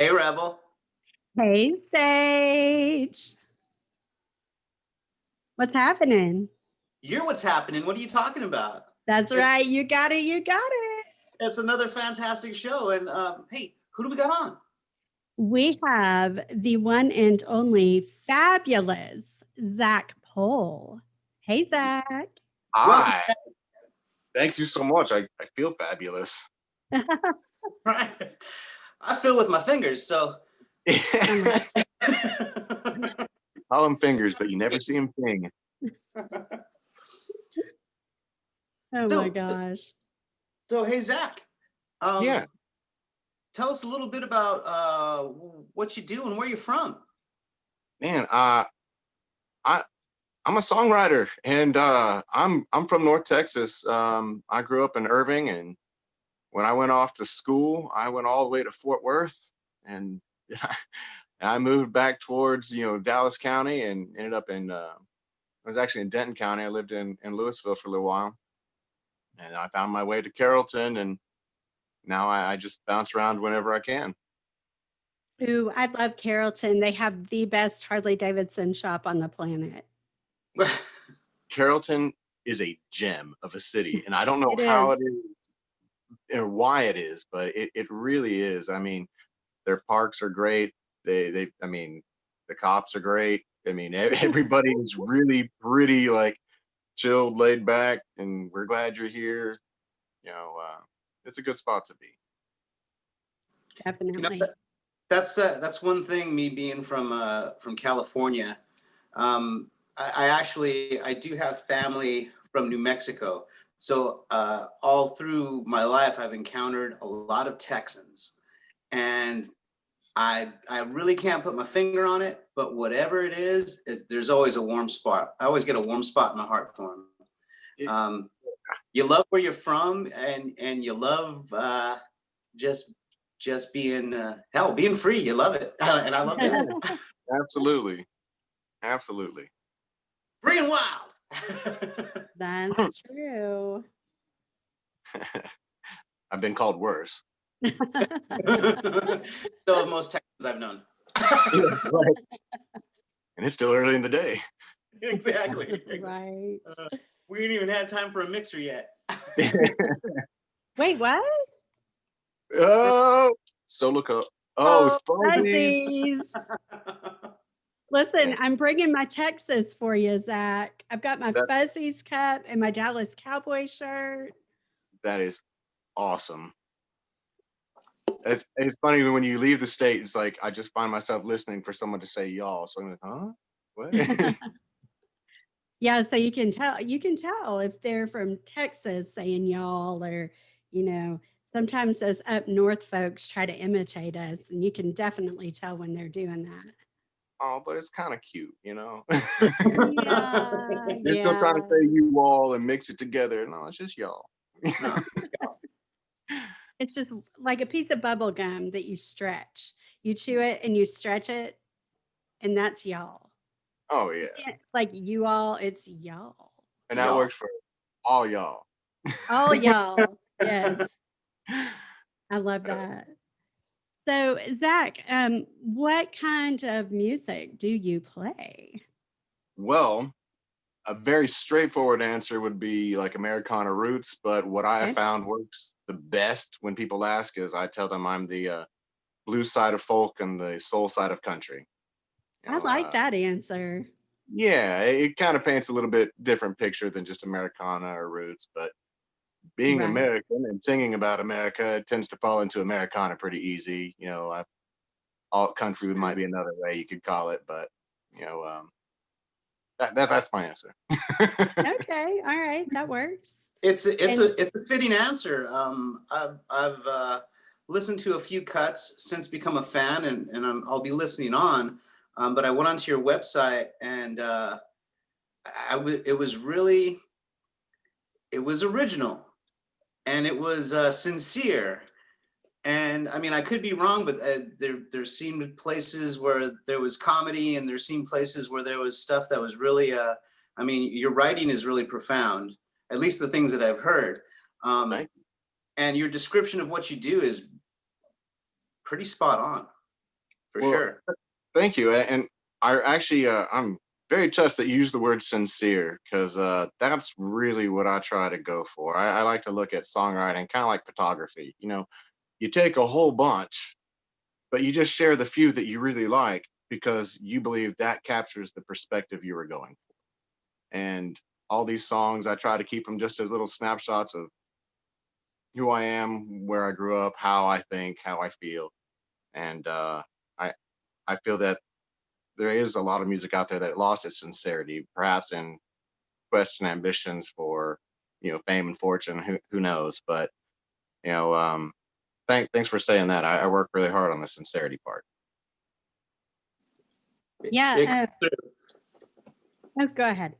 Hey, Rebel. Hey, Sage. What's happening? You're what's happening. What are you talking about? That's It, right. You got it. You got it. it's another fantastic show. And hey, who do we got on? We have the one and only fabulous Zach Pohl. Hey, Zach. Welcome. Hi, thank you so much. I feel fabulous. Right. I fill with my fingers, so. Call them fingers, but you never see them ping. Oh so, my gosh. So hey, Zach. Yeah, Tell us a little bit about what you do and where you're from. man. I I'm a songwriter, and I'm from North Texas. I grew up in Irving, and when I went off to school, I went all the way to Fort Worth, and and I moved back towards Dallas County, and ended up in I was actually in Denton County. I lived in Louisville for a little while, and I found my way to Carrollton, and now I just bounce around whenever I can. Ooh, I love Carrollton. They have the best Harley Davidson shop on the planet. Carrollton is a gem of a city, and I don't know It how is. it is or why it is, but it really is. I mean, their parks are great. I mean, the cops are great. I mean, everybody is really pretty like chilled, laid back, and we're glad you're here. You know, it's a good spot to be. Definitely. That's one thing. Me being from California, I actually I do have family from New Mexico. So all through my life, I've encountered a lot of Texans, and I really can't put my finger on it. But whatever it is, there's always a warm spot. I always get a warm spot in my heart for them. It, You love where you're from, and you love just being hell, being free. You love it, and I love yeah, it. absolutely, absolutely. Free and wild. That's true. I've been called worse. So have most Texans I've known. Yeah, right. And it's still early in the day. Exactly. Right. We ain't even had time for a mixer yet. Wait, what? Oh, solo cup. Oh, Oh, it's fuzzy. Fuzzies. Listen, Yeah, I'm bringing my Texas for you, Zach. I've got my that Fuzzies cup and my Dallas Cowboy shirt. that is awesome. It's funny when you leave the state. It's like I just find myself listening for someone to say y'all. So I'm like, huh? What? Yeah, so you can tell if they're from Texas saying y'all or, you know, sometimes those up north folks try to imitate us and you can definitely tell when they're doing that. Oh, but it's kind of cute, Yeah, They're still trying to yeah. say you all and mix it together. No, it's just y'all. no. It's just like a piece of bubble gum that you stretch. You chew it and you stretch it, and that's y'all. Oh yeah, Like you all, it's y'all. and that Y'all. works for all y'all. All y'all. Yes. I love that. So, Zach, what kind of music do you play? Well, a very straightforward answer would be like Americana roots, but what I have Okay. found works the best when people ask is I tell them I'm the blues side of folk and the soul side of country. You I know, like that answer. yeah, it kind of paints a little bit different picture than just Americana or roots, but being Right. American and singing about America, it tends to fall into Americana pretty easy. Alt country might be another way you could call it, but you know, that's my answer. Okay. All right. That works. And It's a fitting answer. I've listened to a few cuts since become a fan, and I'll be listening on. But I went onto your website, and it was really, it was original, and it was sincere. And I mean, I could be wrong, but there seemed places where there was comedy, and there seemed places where there was stuff that was really. I mean, your writing is really profound. At least the things that I've heard. Um, Thank and your description of what you do is pretty spot on. for Well, sure. thank you. And I actually, I'm very touched that you use the word sincere, because that's really what I try to go for. I like to look at songwriting kind of like photography. You take a whole bunch, but you just share the few that you really like because you believe that captures the perspective you were going for. And all these songs, I try to keep them just as little snapshots of who I am, where I grew up, how I think, how I feel. And I I feel that there is a lot of music out there that lost its sincerity, perhaps in quest and ambitions for fame and fortune. Who knows? But you know, thanks for saying that. I work really hard on the sincerity part. It Yeah. comes through. Oh, go ahead.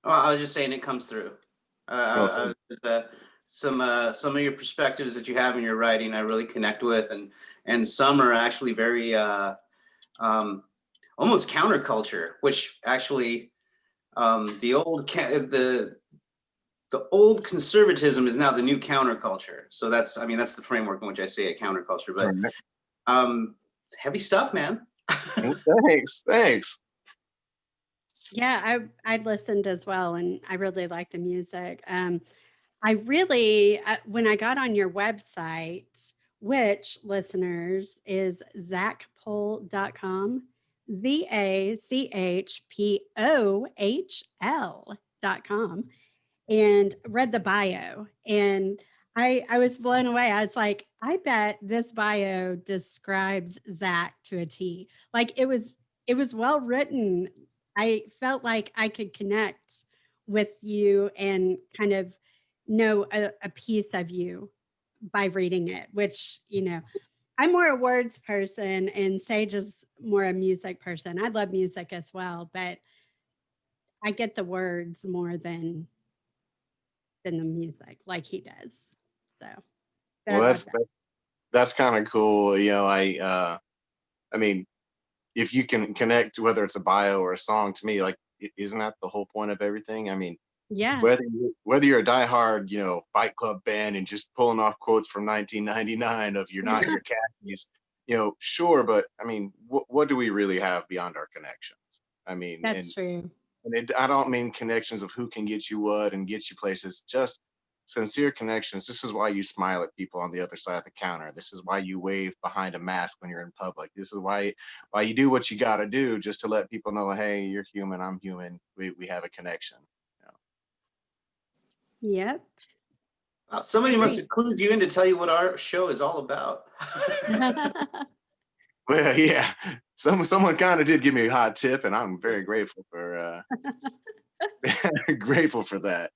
Oh, I was just saying it comes through. Well, Some of your perspectives that you have in your writing, I really connect with, and some are actually very almost counterculture, which actually the old conservatism is now the new counterculture. So that's the framework in which I say a counterculture. But heavy stuff, man. thanks. Yeah, I listened as well, and I really like the music. I really, when I got on your website, which listeners is zachpohl.com, ZACHPOHL.com, and read the bio. And I was blown away. I was like, I bet this bio describes Zach to a T. Like it was well written. I felt like I could connect with you and kind of know a piece of you by reading it, which, I'm more a words person and Sage is more a music person. I love music as well, but I get the words more than the music like he does. So, but I Well, love that. that's kind of cool. I mean, if you can connect, whether it's a bio or a song, to me, like, isn't that the whole point of everything? I mean, Yeah, whether you're a diehard, Fight Club fan and just pulling off quotes from 1999 of "You're not in your khakis," sure, but I mean, what do we really have beyond our connections? I mean, that's true. I don't mean connections of who can get you what and get you places, just sincere connections. This is why you smile at people on the other side of the counter. This is why you wave behind a mask when you're in public. This is why you do what you got to do, just to let people know, hey, you're human, I'm human. We have a connection. Yep. Somebody must Great. have clued you in to tell you what our show is all about. Well, yeah, someone kind of did give me a hot tip, and I'm very grateful for grateful for that.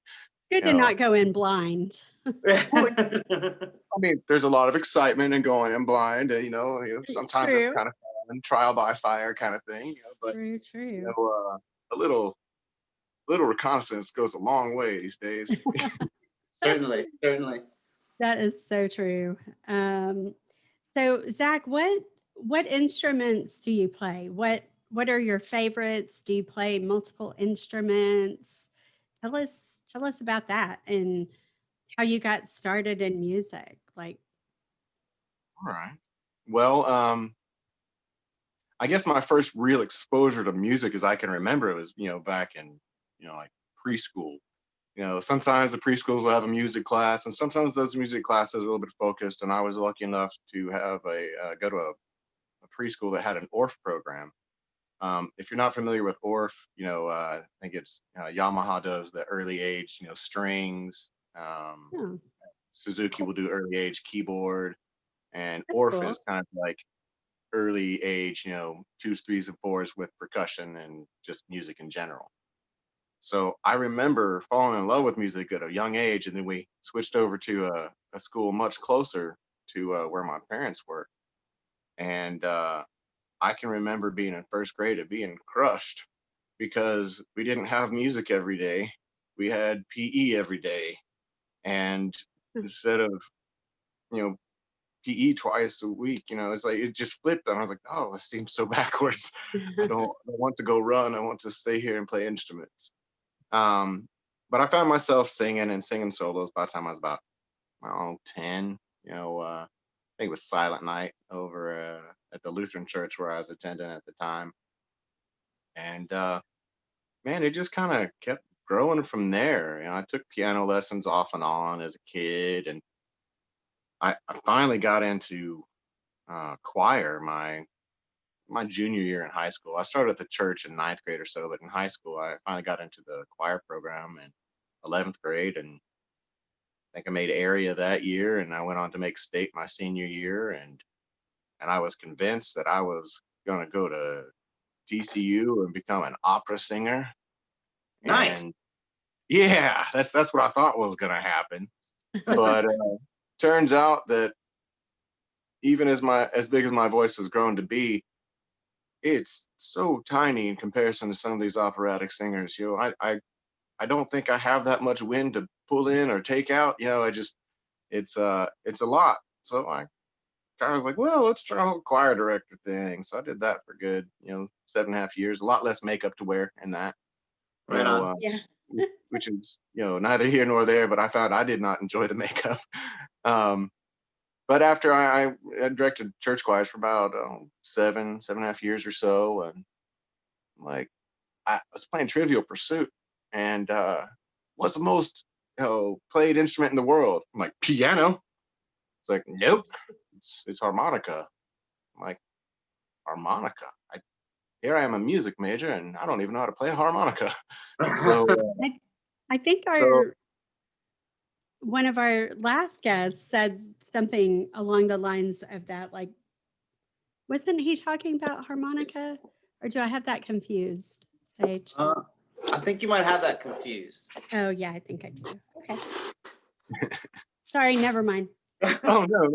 Good to not go in blind. Well, I mean, there's a lot of excitement in going in blind, and sometimes it's True. kind of fun, trial by fire kind of thing. But True, true. a little reconnaissance goes a long way these days. Certainly. That is so true. So Zach, what instruments do you play? What are your favorites? Do you play multiple instruments? Tell us about that and how you got started in music. Like, All right. Well, I guess my first real exposure to music, as I can remember, it was back in like preschool. Sometimes the preschools will have a music class, and sometimes those music classes are a little bit focused. And I was lucky enough to have go to a preschool that had an ORF program. If you're not familiar with ORF, I think it's Yamaha does the early age, strings. oh, Suzuki will do early age keyboard, and that's ORF cool. is kind of like early age, twos, threes, and fours with percussion and just music in general. So I remember falling in love with music at a young age, and then we switched over to a school much closer to where my parents were. And I can remember being in first grade and being crushed because we didn't have music every day. We had PE every day. And instead of, you know, PE twice a week, it's like it just flipped. And I was like, oh, this seems so backwards. I don't want to go run. I want to stay here and play instruments. But I found myself singing solos by the time I was about 10. I think it was Silent Night over at the Lutheran church where I was attending at the time. And man, it just kind of kept growing from there. I took piano lessons off and on as a kid, and I finally got into choir my junior year in high school. I started at the church in ninth grade or so, but in high school, I finally got into the choir program in 11th grade, and I think I made area that year, and I went on to make state my senior year, and I was convinced that I was going to go to TCU and become an opera singer. Nice. And yeah, that's what I thought was going to happen. But turns out that even as big as my voice has grown to be, it's so tiny in comparison to some of these operatic singers. I don't think I have that much wind to pull in or take out. It's a lot. So I kind of was like, well, let's try a whole choir director thing. So I did that for good, 7.5 years, a lot less makeup to wear in that. Right on. Yeah. Which is, neither here nor there, but I found I did not enjoy the makeup. But after I directed church choirs for about 7.5 years or so, and like I was playing Trivial Pursuit, and what's the most played instrument in the world? I'm like, piano. It's like, nope, it's harmonica. I'm like, harmonica. Here I am, a music major, and I don't even know how to play a harmonica. So I think so one of our last guests said something along the lines of that. Like, wasn't he talking about harmonica, or do I have that confused, Sage? I think you might have that confused. Oh yeah, I think I do. Okay. Sorry, never mind. oh no.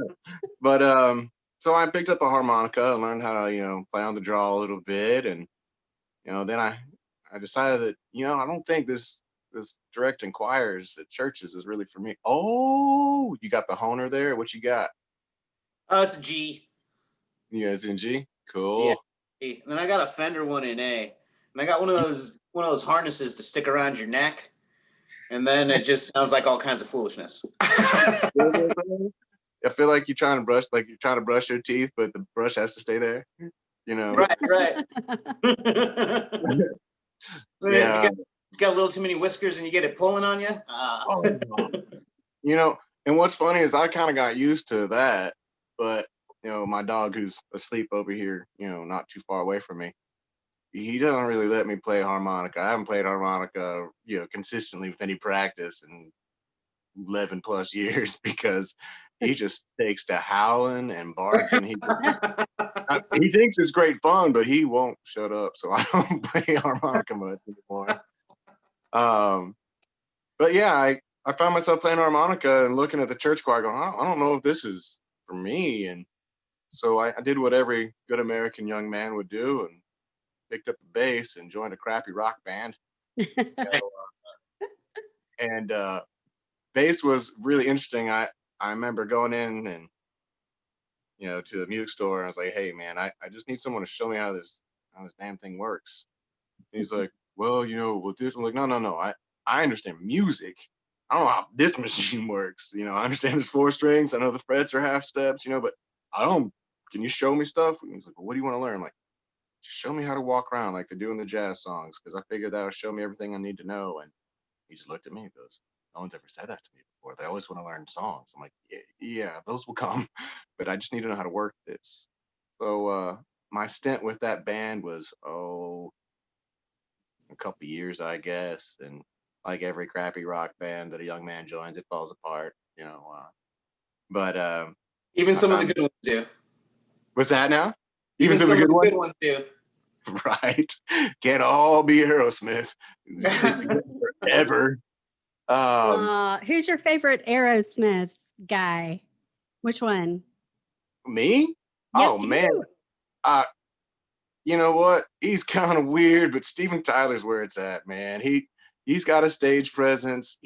But so I picked up a harmonica and learned how to play on the draw a little bit, and then I decided that I don't think this directing choirs at churches is really for me. Oh, you got the Honer there? What you got? It's a G. You guys in G? Cool. Yeah. And then I got a Fender one in A, and I got one of those harnesses to stick around your neck, and then it just sounds like all kinds of foolishness. I feel like you're trying to brush your teeth, but the brush has to stay there. Right. Yeah. You got a little too many whiskers, and you get it pulling on you. And what's funny is I kind of got used to that, but my dog who's asleep over here, not too far away from me, he doesn't really let me play harmonica. I haven't played harmonica, consistently with any practice in 11 plus years because he just takes to howling and barking. He thinks it's great fun, but he won't shut up. So I don't play harmonica much anymore. But yeah, I found myself playing harmonica and looking at the church choir going, I don't know if this is for me. And so I did what every good American young man would do and picked up the bass and joined a crappy rock band. And bass was really interesting. I remember going in and to the music store, and I was like, hey man, I just need someone to show me how this damn thing works. And he's like, well, with this, I'm like, no, I understand music. I don't know how this machine works. I understand there's 4 strings. I know the frets are half steps, but can you show me stuff? And he's like, well, what do you want to learn? I'm like, just show me how to walk around like they do in the jazz songs, because I figured that'll show me everything I need to know. And he just looked at me and goes, no one's ever said that to me before. They always want to learn songs. I'm like, yeah, those will come, but I just need to know how to work this. So my stint with that band was, a couple years, I guess. And like every crappy rock band that a young man joins, it falls apart, but even some of the good ones do. What's that now? Even some of the good ones do. Right. Can't all be Aerosmith forever. Who's your favorite Aerosmith guy? Which one? Me? Yes, Oh man. You know what? He's kind of weird, but Steven Tyler's where it's at, man. He's got a stage presence.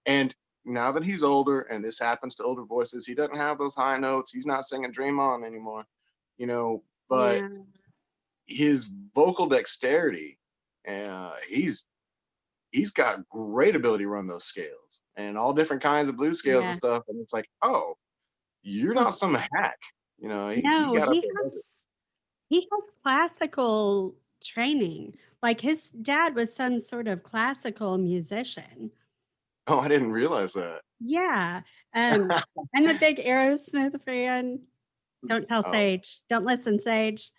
And now that he's older, and this happens to older voices, he doesn't have those high notes. He's not singing Dream On anymore, but Yeah. his vocal dexterity, he's got great ability to run those scales and all different kinds of blues scales and stuff. And it's like, oh, you're not some hack. You know, he No, got up. he has classical training. Like his dad was some sort of classical musician. Oh, I didn't realize that. Yeah. I'm a big Aerosmith fan. Don't tell Oh, Sage. Don't listen, Sage.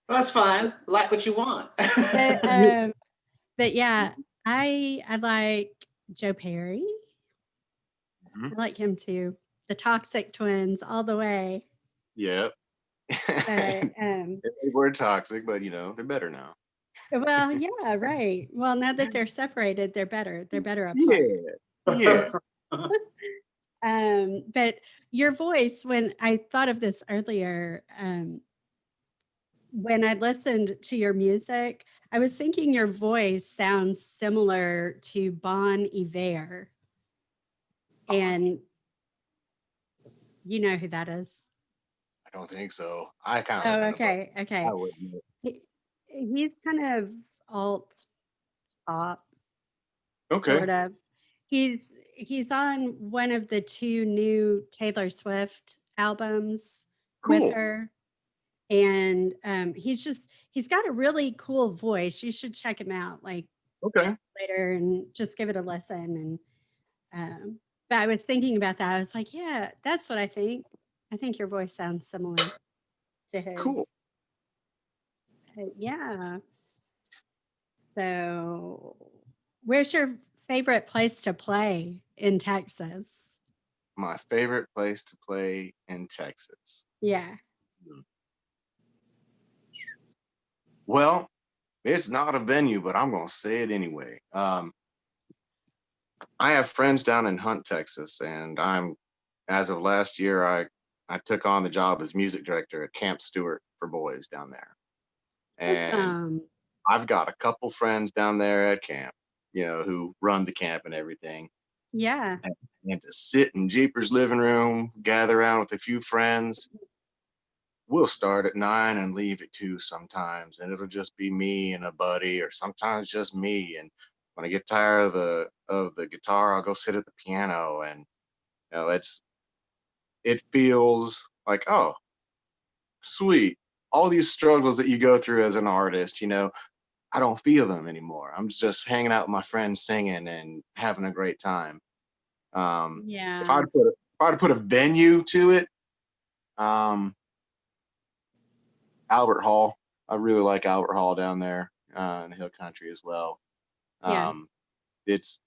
Well, that's fine. Like what you want. But but yeah, I like Joe Perry. mhm. I like him too. The Toxic Twins all the way. Yeah. But They were toxic, but you know, they're better now. well, yeah, right. Well, now that they're separated, they're better. They're better apart. Yeah. Yeah. But your voice, when I thought of this earlier, when I listened to your music, I was thinking your voice sounds similar to Bon Iver. And you know who that is? I don't think so. I kind of Oh, identify. okay. I Okay. wouldn't. He, he's kind of alt pop, Okay. sort of. He's he's on one of the two new Taylor Swift albums with Cool. her. And he's got a really cool voice. You should check him out like Okay. later and just give it a listen. And but I was thinking about that. I was like, yeah, that's what I think. I think your voice sounds similar to his. Cool. Yeah. So, where's your favorite place to play in Texas? My favorite place to play in Texas. Yeah. Hmm. Well, it's not a venue, but I'm gonna say it anyway. I have friends down in Hunt, Texas, and as of last year, I took on the job as music director at Camp Stewart for boys down there. And Awesome. I've got a couple friends down there at camp, you know, who run the camp and everything. Yeah. And to sit in Jeepers' living room, gather around with a few friends. We'll start at 9 and leave at 2 sometimes, and it'll just be me and a buddy, or sometimes just me. And when I get tired of the guitar, I'll go sit at the piano, and you know, it feels like, oh, sweet. All these struggles that you go through as an artist, you know, I don't feel them anymore. I'm just hanging out with my friends, singing and having a great time. If Yeah. I'd put a venue to it, um, Albert Hall. I really like Albert Hall down there in the Hill Country as well. Yeah. Um, it's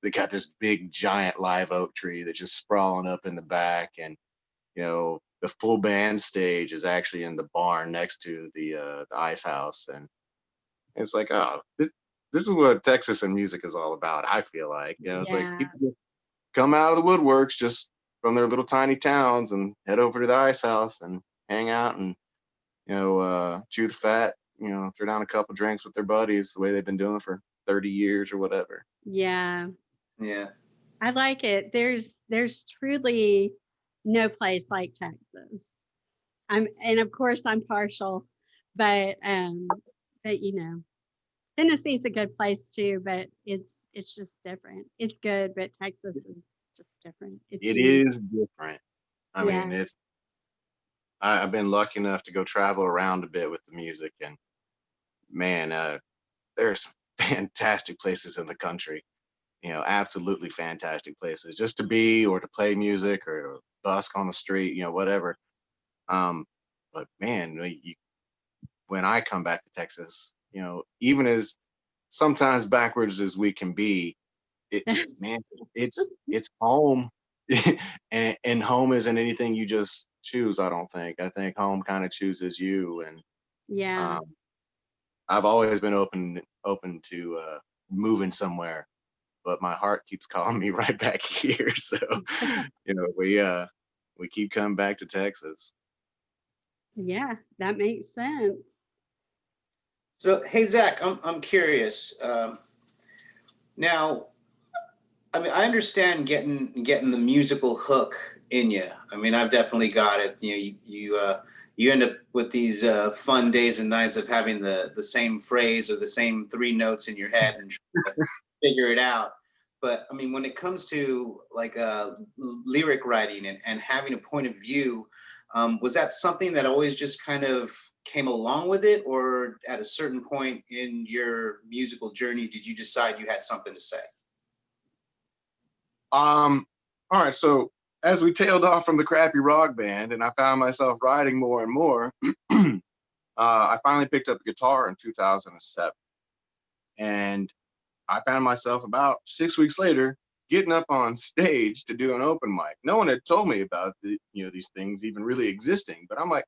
they got this big giant live oak tree that's just sprawling up in the back, and you know the full band stage is actually in the barn next to the ice house, and it's like, oh, this is what Texas and music is all about. I feel like, you know, it's like Yeah. people just come out of the woodworks just from their little tiny towns and head over to the ice house and hang out and chew the fat, you know, throw down a couple drinks with their buddies the way they've been doing for 30 years or whatever. Yeah. Yeah. I like it. There's truly no place like Texas. And of course I'm partial, but you know, Tennessee's a good place too, but it's just different. It's good, but Texas is just different. It's It unique. is different. I Yeah. mean, I've been lucky enough to go travel around a bit with the music, and man, there's fantastic places in the country. You know, absolutely fantastic places just to be or to play music or busk on the street, you know, whatever. Um, but man, when I come back to Texas, you know, even as sometimes backwards as we can be, it man, it's home. And home isn't anything you just choose, I don't think. I think home kind of chooses you. And Yeah. um, I've always been open to moving somewhere, but my heart keeps calling me right back here. So, you know, we keep coming back to Texas. Yeah, that makes sense. So, hey Zach, I'm curious. Now, I mean, I understand getting the musical hook in you. I mean, I've definitely got it. You know, you end up with these fun days and nights of having the same phrase or the same three notes in your head and trying to figure it out. But I mean, when it comes to like lyric writing and having a point of view, Was that something that always just kind of came along with it, or at a certain point in your musical journey, did you decide you had something to say? All right, so as we tailed off from the crappy rock band and I found myself writing more and more, I finally picked up a guitar in 2007. And I found myself about 6 weeks later getting up on stage to do an open mic. No one had told me about these things even really existing, but I'm like,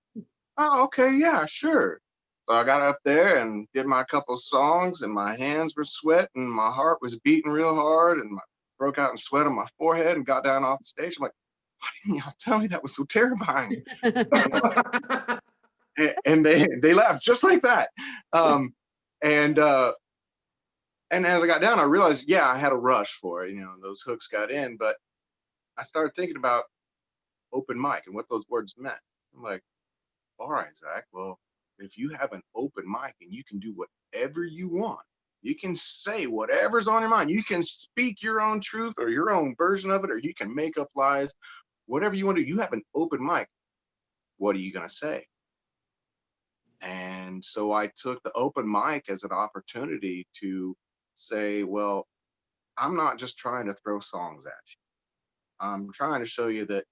oh, okay, yeah, sure. So I got up there and did my couple songs, and my hands were sweating, my heart was beating real hard, and broke out in sweat on my forehead and got down off the stage. I'm like, why didn't y'all tell me that was so terrifying? And they laughed just like that. And as I got down, I realized, yeah, I had a rush for it. Those hooks got in, but I started thinking about open mic and what those words meant. I'm like, all right, Zach, well, if you have an open mic and you can do whatever you want, you can say whatever's on your mind, you can speak your own truth or your own version of it, or you can make up lies, whatever you want to do. You have an open mic. What are you going to say? And so I took the open mic as an opportunity to say, well, I'm not just trying to throw songs at you. I'm trying to show you that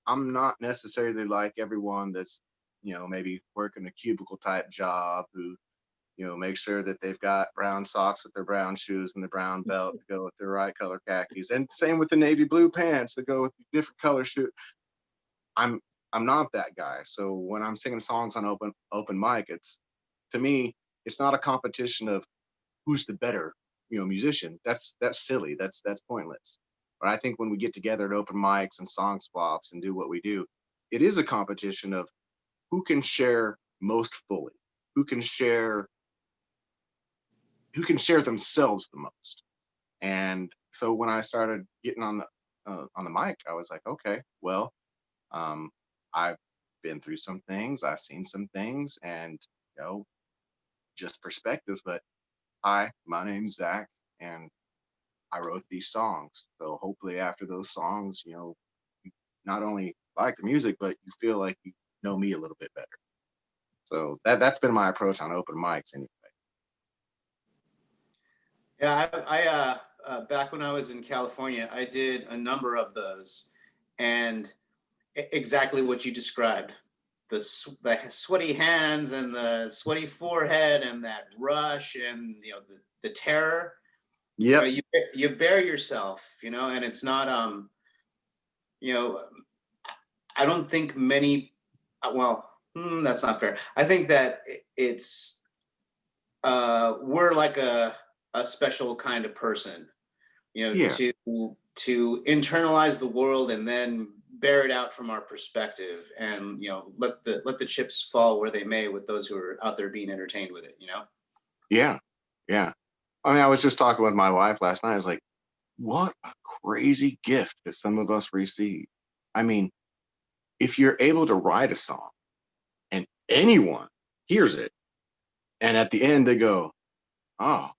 I'm not necessarily like everyone that's, maybe working a cubicle type job who, make sure that they've got brown socks with their brown shoes and the brown belt to go with their right color khakis. And same with the navy blue pants that go with different color shoes. I'm not that guy. So when I'm singing songs on open mic, to me, it's not a competition of who's the better, musician. That's silly. That's pointless. But I think when we get together at open mics and song swaps and do what we do, it is a competition of who can share most fully, who can share themselves the most. And so when I started getting on the mic, I was like, okay, well, I've been through some things, I've seen some things, and just perspectives. But hi, my name's Zach, and I wrote these songs. So hopefully after those songs, you not only like the music, but you feel like you know me a little bit better. So that's been my approach on open mics anyway. Yeah, back when I was in California, I did a number of those, and exactly what you described. The sweaty hands and the sweaty forehead and that rush and the terror. Yeah. You bear yourself, and it's not I don't think many, well, that's not fair. I think that it's we're like a special kind of person, Yeah. to internalize the world and then bear it out from our perspective, and let the chips fall where they may with those who are out there being entertained with it. Yeah. I mean, I was just talking with my wife last night. I was like, what a crazy gift that some of us receive. I mean, if you're able to write a song and anyone hears it, and at the end they go, oh,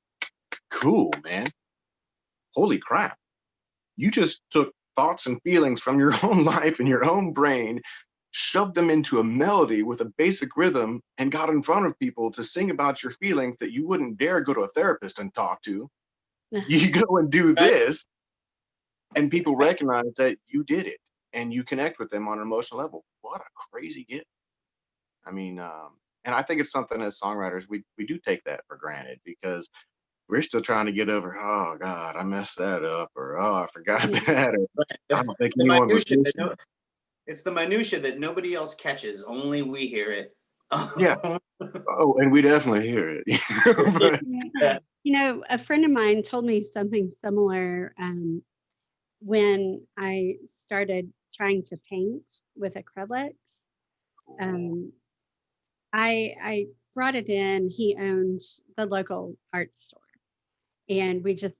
cool, man. Holy crap. You just took thoughts and feelings from your own life and your own brain, shoved them into a melody with a basic rhythm, and got in front of people to sing about your feelings that you wouldn't dare go to a therapist and talk to. You go and do this, and people recognize that you did it, and you connect with them on an emotional level. What a crazy gift. I mean, and I think it's something as songwriters, we do take that for granted, because we're still trying to get over, oh God, I messed that up, or oh, I forgot that, or I don't think The anyone was minutia listening. it's the minutia that nobody else catches. Only we hear it. Yeah. Oh, and we definitely hear it. But, A friend of mine told me something similar when I started trying to paint with acrylics. Um, I brought it in. He owned the local art store, and we just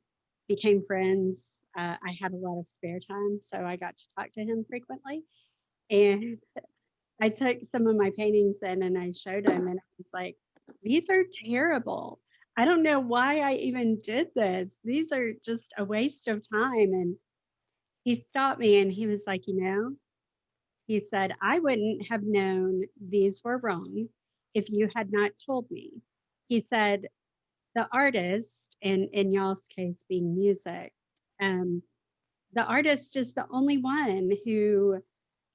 became friends. I had a lot of spare time, so I got to talk to him frequently. And I took some of my paintings in and I showed him, and I was like, these are terrible. I don't know why I even did this. These are just a waste of time. And he stopped me and he was like, He said, I wouldn't have known these were wrong if you had not told me. He said, the artist, and in y'all's case being music, um, the artist is the only one who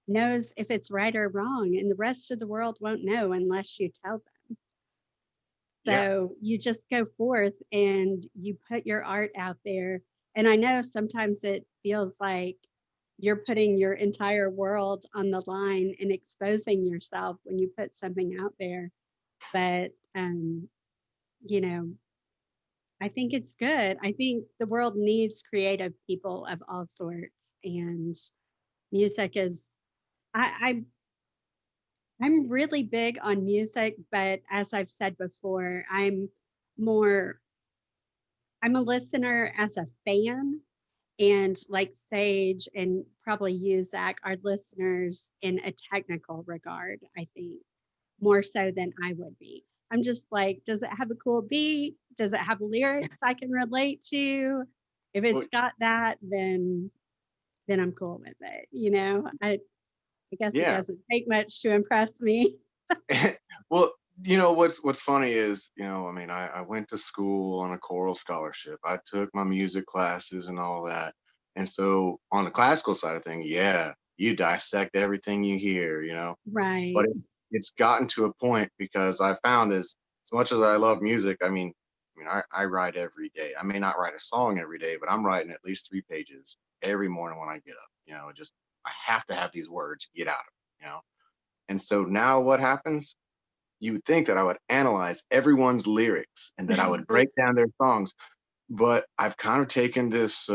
knows if it's right or wrong, and the rest of the world won't know unless you tell them. Yeah. So you just go forth and you put your art out there. And I know sometimes it feels like you're putting your entire world on the line and exposing yourself when you put something out there. But, you know, I think it's good. I think the world needs creative people of all sorts. And music is, I, I'm really big on music, but as I've said before, more, I'm a listener as a fan, and like Sage and probably you, Zach, are listeners in a technical regard, I think, more so than I would be. I'm just like, does it have a cool beat? Does it have lyrics I can relate to? If Well, it's got that, then I'm cool with it. I guess it yeah. doesn't take much to impress me. Well, what's funny is, I mean, I went to school on a choral scholarship. I took my music classes and all that. And so on the classical side of things, yeah, you dissect everything you hear. Right. But it's gotten to a point because I found as much as I love music, I write every day. I may not write a song every day, but I'm writing at least 3 pages every morning when I get up. Just I have to have these words get out of it. And so now what happens? You would think that I would analyze everyone's lyrics and that I would break down their songs, but I've kind of taken this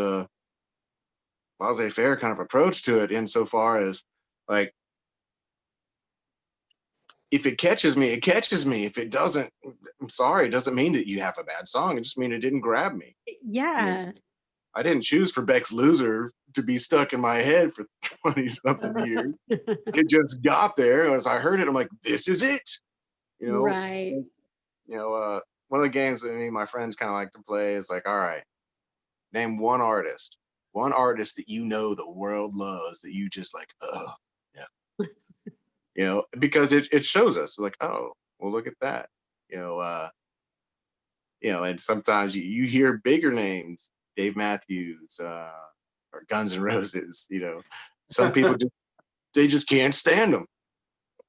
laissez-faire kind of approach to it insofar as, like, if it catches me, it catches me. If it doesn't, I'm sorry. It doesn't mean that you have a bad song. It just means it didn't grab me. I mean, Yeah. I didn't choose for Beck's Loser to be stuck in my head for 20 something years. It just got there. As I heard it, I'm like, this is it. You know, Right. you know, uh, one of the games that me and my friends kind of like to play is like, all right, name one artist that the world loves that you just like, oh, yeah, because it shows us like, oh, well, look at that, you know, uh, and sometimes you hear bigger names, Dave Matthews, or Guns N' Roses, some people they just can't stand them,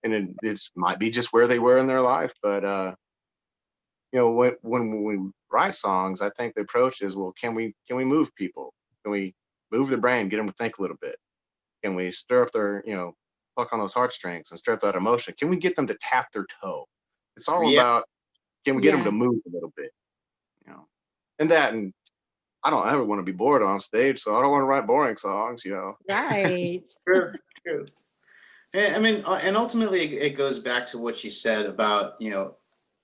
and it's might be just where they were in their life, but when we write songs, I think the approach is, well, can we move people? Can we move the brain, get them to think a little bit? Can we stir up their, pluck on those heartstrings and stir up that emotion? Can we get them to tap their toe? It's all Yeah. about, can we get them Yeah. to move a little bit, and I don't ever want to be bored on stage, so I don't want to write boring songs. Right. True. True. I mean, and ultimately, it goes back to what you said about,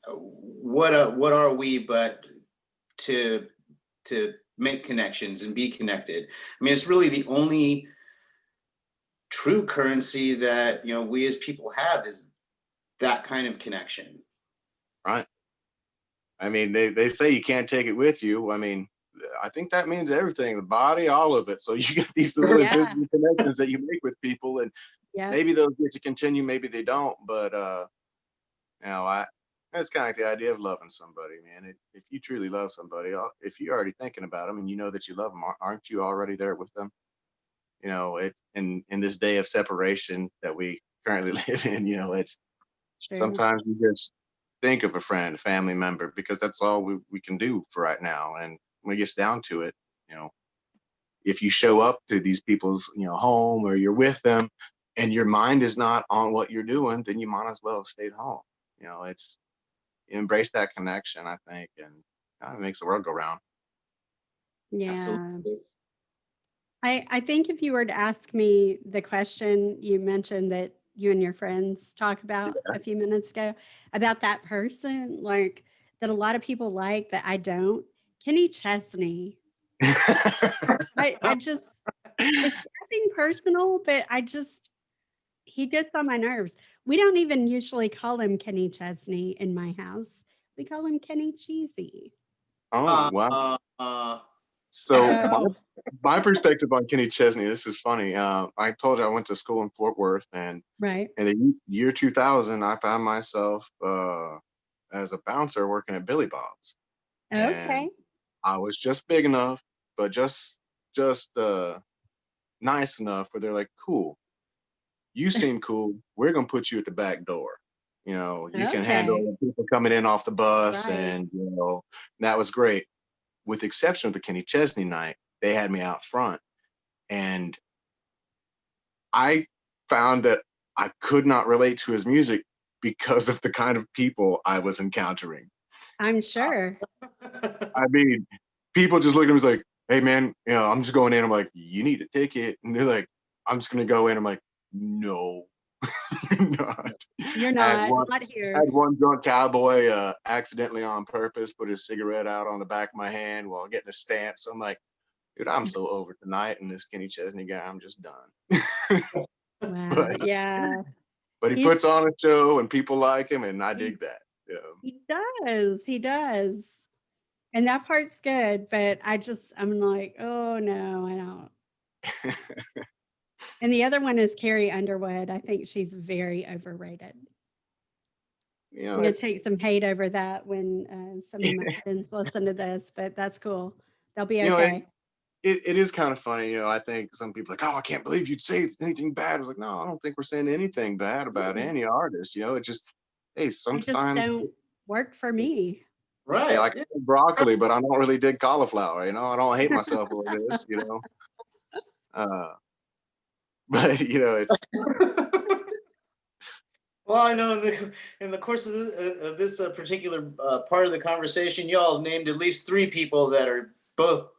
what are we but to make connections and be connected. I mean, it's really the only true currency that we as people have, is that kind of connection. Right? I mean, they say you can't take it with you. I mean, I think that means everything, the body, all of it. So you get these little Yeah. invisible connections that you make with people, and Yep. maybe those get to continue, maybe they don't. But I that's kind of like the idea of loving somebody, man. If you truly love somebody, if you're already thinking about them and you know that you love them, aren't you already there with them? It in this day of separation that we currently live in. It's True. sometimes we just think of a friend, a family member, because that's all we can do for right now. And when it gets down to it, you know, if you show up to these people's, home, or you're with them and your mind is not on what you're doing, then you might as well have stayed home. It's embrace that connection, I think, and it makes the world go round. Yeah. Absolutely. I think if you were to ask me the question you mentioned that you and your friends talk about a few minutes ago, about that person, like that a lot of people like that I don't, Kenny Chesney. I just, it's nothing personal, but he gets on my nerves. We don't even usually call him Kenny Chesney in my house. We call him Kenny Cheesy. Oh, wow. Uh, So my So my perspective on Kenny Chesney, this is funny. I told you I went to school in Fort Worth, and Right. in the year 2000, I found myself as a bouncer working at Billy Bob's, and Okay. I was just big enough, but just nice enough where they're like, "Cool, you seem cool. We're gonna put you at the back door. You know, you can handle Okay. the people coming in off the bus, Right. and that was great. With the exception of the Kenny Chesney night, they had me out front, and I found that I could not relate to his music because of the kind of people I was encountering. I'm Uh, sure. I mean, people just look at me like, "Hey, man, I'm just going in." I'm like, "You need a ticket," and they're like, "I'm just gonna go in." I'm like, "No, you're not." You're I had not, one, not I here. had one drunk cowboy accidentally on purpose put his cigarette out on the back of my hand while getting a stamp. So I'm like, dude, I'm so over tonight, and this Kenny Chesney guy, I'm just done. Wow. but Yeah. but he He's puts on a show, and people like him, and I dig that. Yeah. he does. He does. And that part's good, but I'm like, oh no, I don't. And the other one is Carrie Underwood. I think she's very overrated. I'm gonna It's take some hate over that when some of my friends listen to this, but that's cool. They'll be you know, okay. it is kind of funny. I think some people are like, oh, I can't believe you'd say anything bad. I was like, no, I don't think we're saying anything bad about No, any artist. It's just, hey, they just sometimes, don't work for me. yeah, Right. like broccoli, but I don't really dig cauliflower. I don't hate myself over this. Uh, but it's Well, I know in the course of this particular part of the conversation, y'all have named at least three people that are both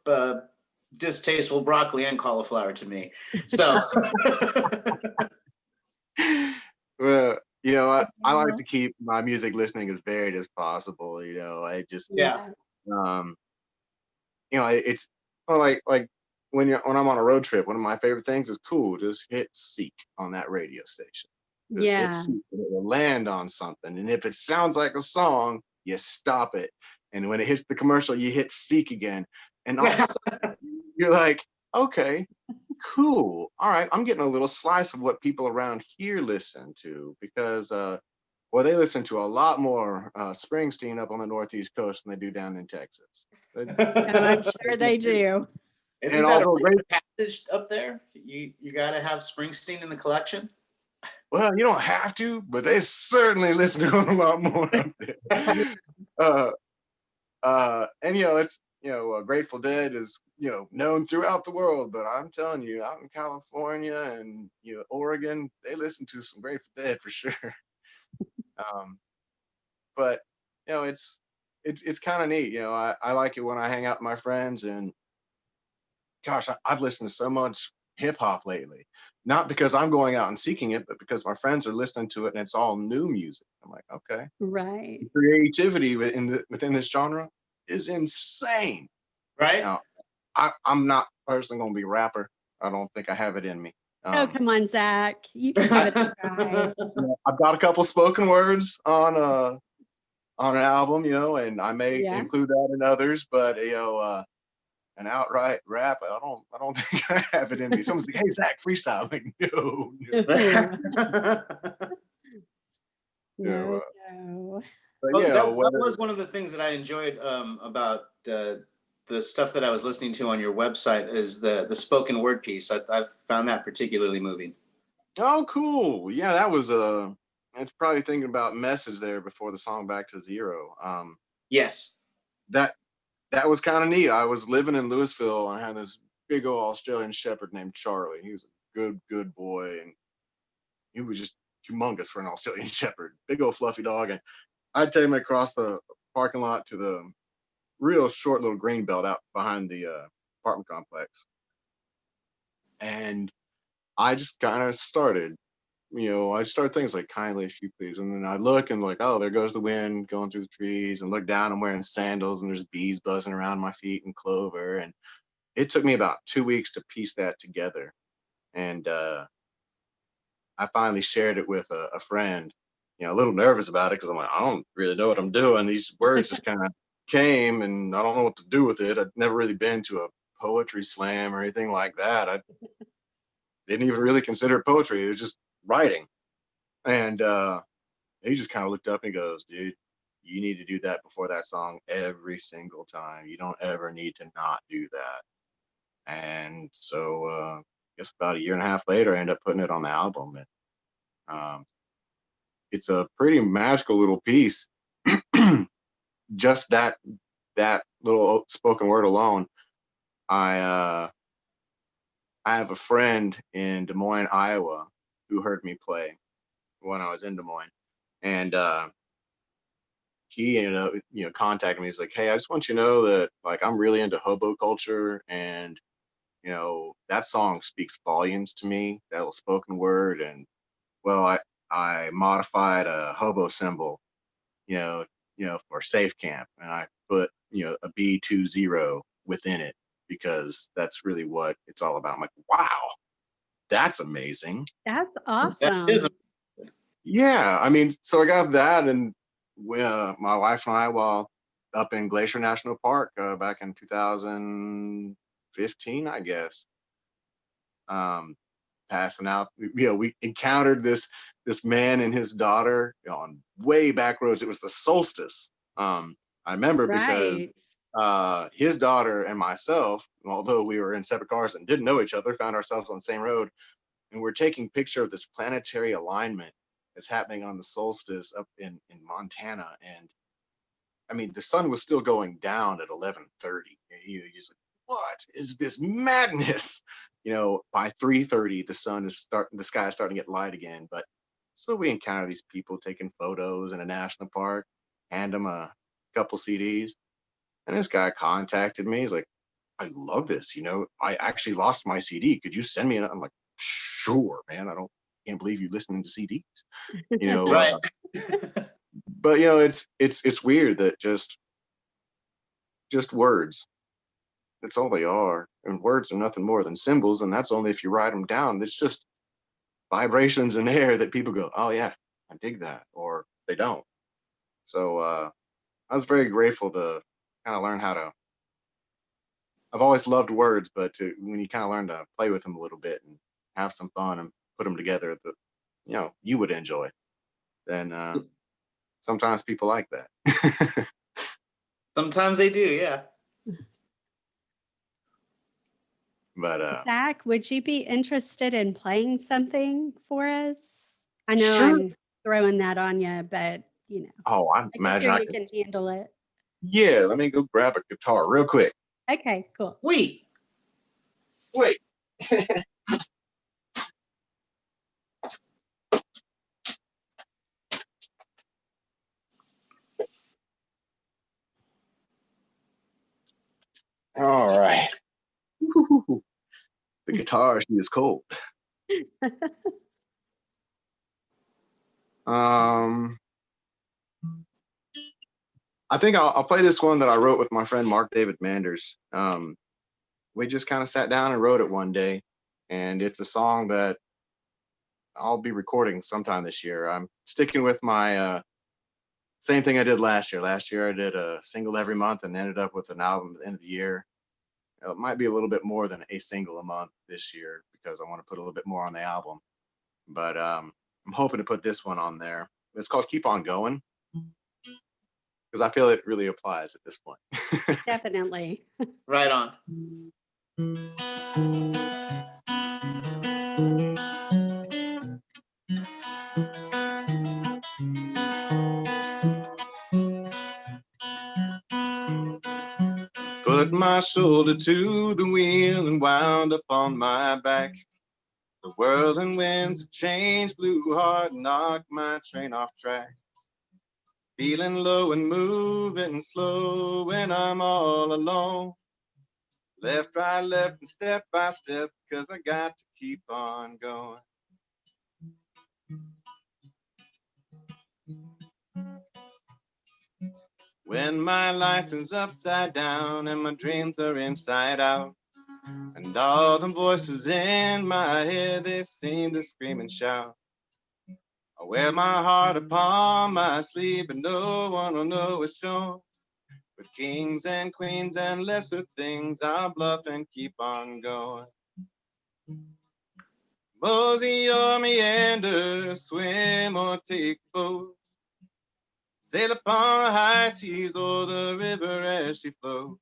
distasteful: broccoli and cauliflower to me. So, well, I like Yeah. to keep my music listening as varied as possible. I just yeah. Yeah. um, it's well, like when I'm on a road trip, one of my favorite things is cool. Just hit seek on that radio station. Just hit Yeah. seek, and it will land on something. And if it sounds like a song, you stop it. And when it hits the commercial, you hit seek again. And all of a sudden, you're like, okay, cool. All right, I'm getting a little slice of what people around here listen to because well, they listen to a lot more Springsteen up on the Northeast coast than they do down in Texas. They- Oh, I'm sure they do. And Isn't that a although rite of passage up there? You got to have Springsteen in the collection. well, you don't have to, but they certainly listen to him a lot more up there. Yeah. Uh, and it's Grateful Dead is known throughout the world, but I'm telling you, out in California and Oregon, they listen to some Grateful Dead for sure. Um, but it's kind of neat. I like it when I hang out with my friends, and gosh, I've listened to so much hip hop lately. Not because I'm going out and seeking it, but because my friends are listening to it and it's all new music. I'm like, okay, Right. the creativity within this genre is insane. Right. Now, I'm not personally going to be a rapper. I don't think I have it in me. Oh, come on, Zach. You can give it a try. I've got a couple spoken words on an album, and I may Yeah. include that in others, but an outright rap, I don't think I have it in me. Someone's like, "Hey Zach, freestyle." I'm like, no, No, no. no, no. But Well, that whether was one of the things that I enjoyed about the stuff that I was listening to on your website is the spoken word piece. I've found that particularly moving. oh cool, yeah, that was it's probably thinking about message there before the song Back to Zero. Yes. That that was kind of neat. I was living in Louisville and I had this big old Australian Shepherd named Charlie. He was a good boy, and he was just humongous for an Australian Shepherd, big old fluffy dog. And I'd take him across the parking lot to the real short little green belt out behind the apartment complex. And I just kind of started, I'd start things like kindly, if you please. And then I'd look and like, oh, there goes the wind going through the trees, and look down, I'm wearing sandals and there's bees buzzing around my feet and clover. And it took me about 2 weeks to piece that together. And I finally shared it with a friend, a little nervous about it because I'm like, I don't really know what I'm doing. These words just kind of came and I don't know what to do with it. I've never really been to a poetry slam or anything like that. I didn't even really consider it poetry. It was just writing. And he just kind of looked up and goes, dude, you need to do that before that song every single time. You don't ever need to not do that. And so I guess about a year and a half later, I ended up putting it on the album. And it's a pretty magical little piece. Just that little spoken word alone. I have a friend in Des Moines, Iowa, who heard me play when I was in Des Moines, and he ended up, contacting me. He's like, "Hey, I just want you to know that like I'm really into hobo culture, and that song speaks volumes to me. That little spoken word, and well, I modified a hobo symbol, you know, for safe camp, and I put a B20 within it because that's really what it's all about." I'm like, wow, that's amazing. That's That is awesome. Yeah, I mean, so I got that, and my wife and I, while up in Glacier National Park back in 2015, I guess, passing out. We encountered this man and his daughter on way back roads. It was the solstice. I remember because Right. his daughter and myself, although we were in separate cars and didn't know each other, found ourselves on the same road, and we're taking picture of this planetary alignment that's happening on the solstice up in Montana. And I mean, the sun was still going down at 11:30. He's like, "What is this madness?" By 3:30, the sky is starting to get light again. But so we encounter these people taking photos in a national park, hand them a couple CDs, and this guy contacted me. He's like, "I love this. I actually lost my CD. Could you send me?" I'm like, "Sure, man. Can't believe you listening to CDs." You know, right. but it's weird that just words. That's all they are, and words are nothing more than symbols, and that's only if you write them down. It's just vibrations in air that people go, "Oh yeah, I dig that," or they don't. So I was very grateful to kind of learn how to. I've always loved words, but when you kind of learn to play with them a little bit and have some fun and put them together that you would enjoy, then sometimes people like that. Sometimes they do, yeah. But Zach, would you be interested in playing something for us? I know sure. I'm throwing that on you, but Oh, I I imagine figure I you could. can handle it. Yeah, let me go grab a guitar real quick. Okay, cool. Sweet. Wait. All right. Woo-hoo-hoo. The guitar, she is cold. I think I'll play this one that I wrote with my friend Mark David Manders. We just kind of sat down and wrote it one day, and it's a song that I'll be recording sometime this year. I'm sticking with my same thing I did last year. Last year I did a single every month and ended up with an album at the end of the year. It might be a little bit more than a single a month this year because I want to put a little bit more on the album. But I'm hoping to put this one on there. It's called Keep On Going because I feel it really applies at this point. Definitely. Right on. Put my shoulder to the wheel and wound up on my back. The whirling winds of change blew hard and knocked my train off track. Feeling low and moving slow when I'm all alone. Left, right, left, and step by step, 'cause I got to keep on going. When my life is upside down and my dreams are inside out, and all the voices in my head, they seem to scream and shout. I wear my heart upon my sleeve, and no one will know it's sure. With kings and queens and lesser things, I'll bluff and keep on going. Mosey or meander, swim or take boat, sail upon the high seas or the river as she flows.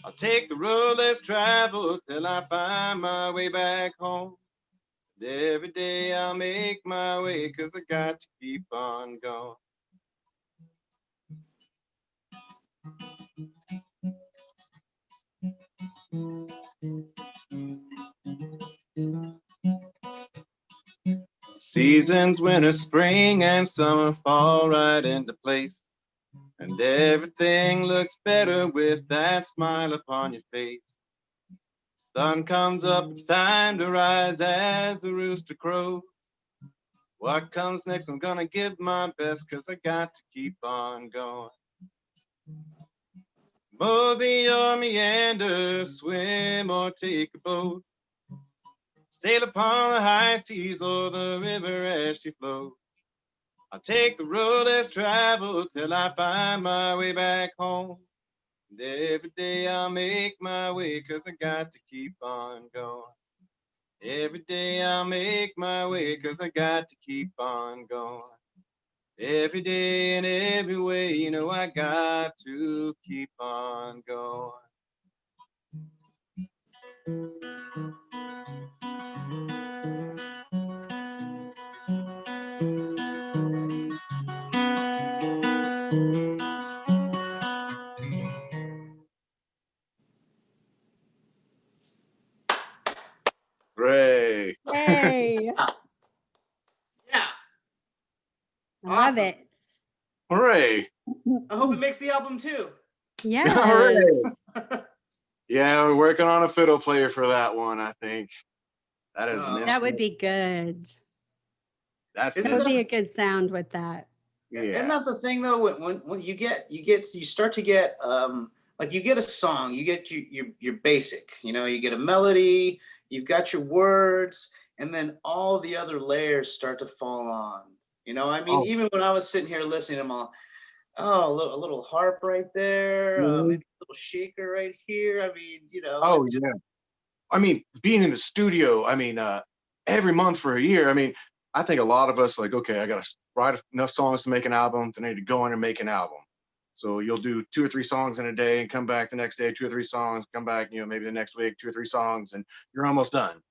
I'll take the road less traveled till I find my way back home. And every day I'll make my way 'cause I got to keep on going. Seasons, winter, spring, and summer fall right into place. And everything looks better with that smile upon your face. Sun comes up, it's time to rise as the rooster crows. What comes next, I'm gonna give my best 'cause I got to keep on going. Mosey or meander, swim or take a boat, sail upon the high seas or the river as she flows. I'll take the road less traveled till I find my way back home. And every day I'll make my way 'cause I got to keep on going. Every day I'll make my way 'cause I got to keep on going. Every day and every way, you know I got to keep on going. Hooray. Yay. Yeah. I love Awesome. it. Hooray. I hope it makes the album too. Yes. Hooray. Yeah, we're working on a fiddle player for that one, I think. That is an That would instrument. be good. That's Isn't That would that- be a good sound with that. Isn't yeah. that the thing though? When you start to get like you get a song, you get your basic, you know, you get a melody, you've got your words, and then all the other layers start to fall on. You know, I mean, Oh. even when I was sitting here listening, I'm all, oh, a little harp right there, Mhm. maybe a little shaker right here. I mean, you know, Oh it just- yeah. I mean, being in the studio, I mean, every month for a year, I mean, I think a lot of us like, okay, I got to write enough songs to make an album, then I need to go in and make an album. So you'll do 2 or 3 songs in a day and come back the next day, 2 or 3 songs, come back, you know, maybe the next week, 2 or 3 songs, and you're almost done.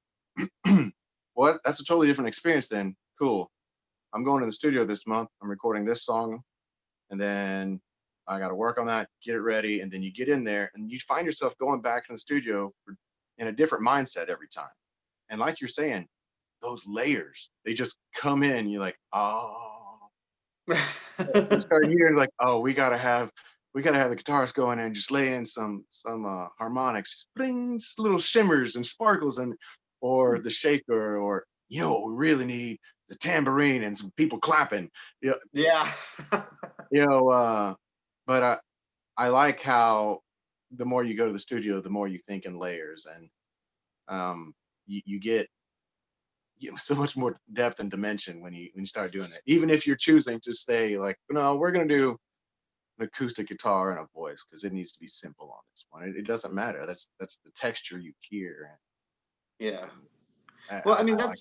Well, that's a totally different experience then. Cool. I'm going to the studio this month. I'm recording this song, and then I got to work on that, get it ready, and then you get in there and you find yourself going back in the studio in a different mindset every time. And like you're saying, those layers, they just come in. You're like, oh, you start hearing like, oh, we gotta have the guitars going and just lay in some harmonics, just bring just little shimmers and sparkles, and or the shaker, or you know, we really need the tambourine and some people clapping. yeah. You know, but I like how the more you go to the studio, the more you think in layers, and you get so much more depth and dimension when you start doing it. Even if you're choosing to stay like, no, we're gonna do an acoustic guitar and a voice because it needs to be simple on this one. It doesn't matter. That's the texture you hear. Yeah. I, Well, I mean, I like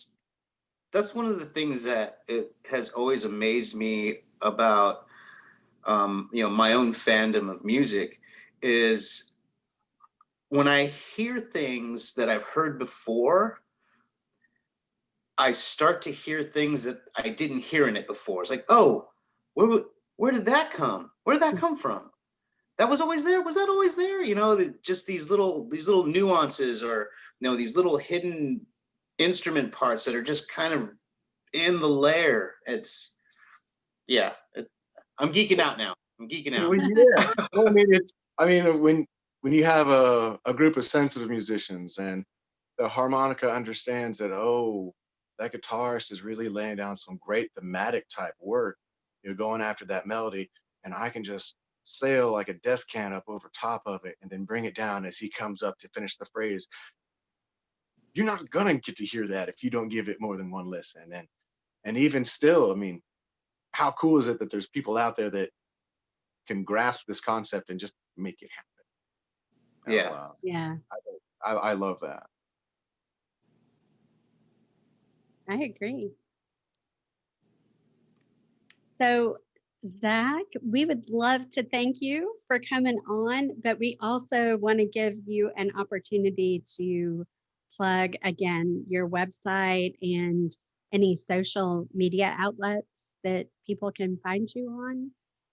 that's one of the things that it has always amazed me about you know, my own fandom of music is when I hear things that I've heard before, I start to hear things that I didn't hear in it before. It's like, oh, where did that come? Where did that come from? That was always there. Was that always there? You know, just these little nuances, or you know, these little hidden instrument parts that are just kind of in the layer. It's yeah. I'm geeking out now. I'm geeking out. well, yeah. Well, I mean, when you have a group of sensitive musicians and the harmonica understands that, oh, that guitarist is really laying down some great thematic type work, you know, going after that melody, and I can just sail like a descant up over top of it and then bring it down as he comes up to finish the phrase. You're not gonna get to hear that if you don't give it more than one listen. And even still, I mean, how cool is it that there's people out there that can grasp this concept and just make it happen. Yeah. Yeah, I love that. I agree. So, Zach, we would love to thank you for coming on, but we also want to give you an opportunity to plug again your website and any social media outlets that people can find you on.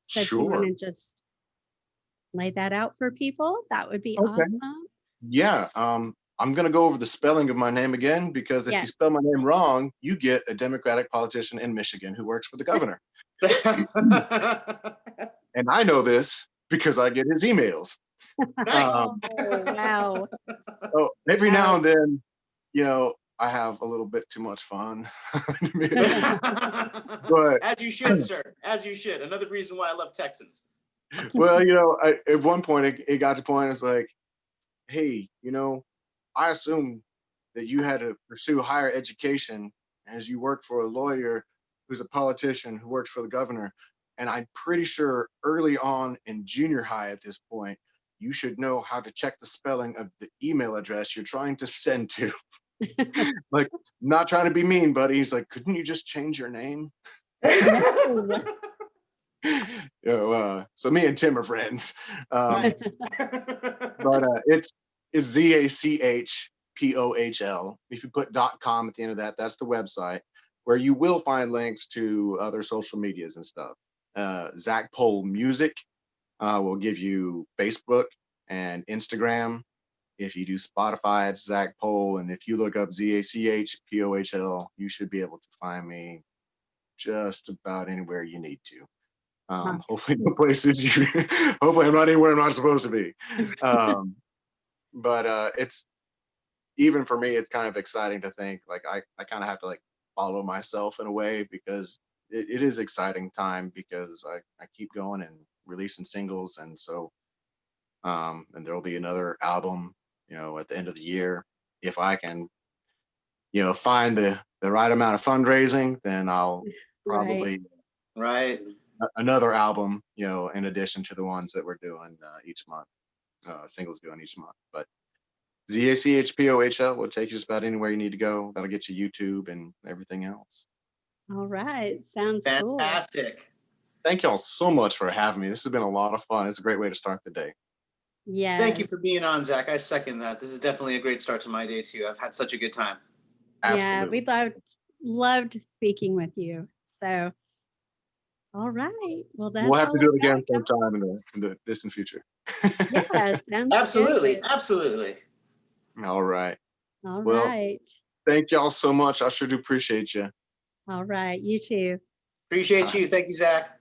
So, if you want Sure. to just lay that out for people, that would be Okay. awesome. Yeah. I'm gonna go over the spelling of my name again, because if you Yes. spell my name wrong, you get a Democratic politician in Michigan who works for the governor. And I know this because I get his emails. Nice. Oh, wow. So every Wow. now and then, I have a little bit too much fun. But As you should, sir. As you should. Another reason why I love Texans. well, at one point it got to the point, it's like, hey, I assume that you had to pursue higher education as you work for a lawyer who's a politician who works for the governor. And I'm pretty sure early on in junior high at this point, you should know how to check the spelling of the email address you're trying to send to. Like, not trying to be mean, buddy. He's like, couldn't you just change your name? No. So me and Tim are friends. Nice. But it's ZACHPOHL. If you put .com at the end of that, that's the website, where you will find links to other social medias and stuff. Zach Pohl Music will give you Facebook and Instagram. If you do Spotify, it's Zach Pohl, and if you look up ZACHPOHL, you should be able to find me just about anywhere you need to. Awesome. Hopefully no places hopefully I'm not anywhere I'm not supposed to be. But it's, even for me, it's kind of exciting to think, like, I kind of have to like follow myself in a way, because it is exciting time, because I keep going and releasing singles. And so and there'll be another album, at the end of the year. If I can, find the right amount of fundraising, then I'll probably Right. another album, in addition to the ones that we're doing each month, singles doing each month. But ZACHPOHL will take you just about anywhere you need to go. That'll get you YouTube and everything else. All right. Sounds cool. Fantastic. Thank y'all so much for having me. This has been a lot of fun. It's a great way to start the day. Yeah. Thank you for being on, Zach. I second that. This is definitely a great start to my day too. I've had such a good time. Absolutely. Yeah, we loved speaking with you. So, all right. Well, that's We'll have to all do it I've again got. sometime in the distant future. Yeah, sounds Absolutely. good. Absolutely. All right. All Well, right. thank y'all so much. I sure do appreciate you. All right. You too. Appreciate you. Thank you, Zach.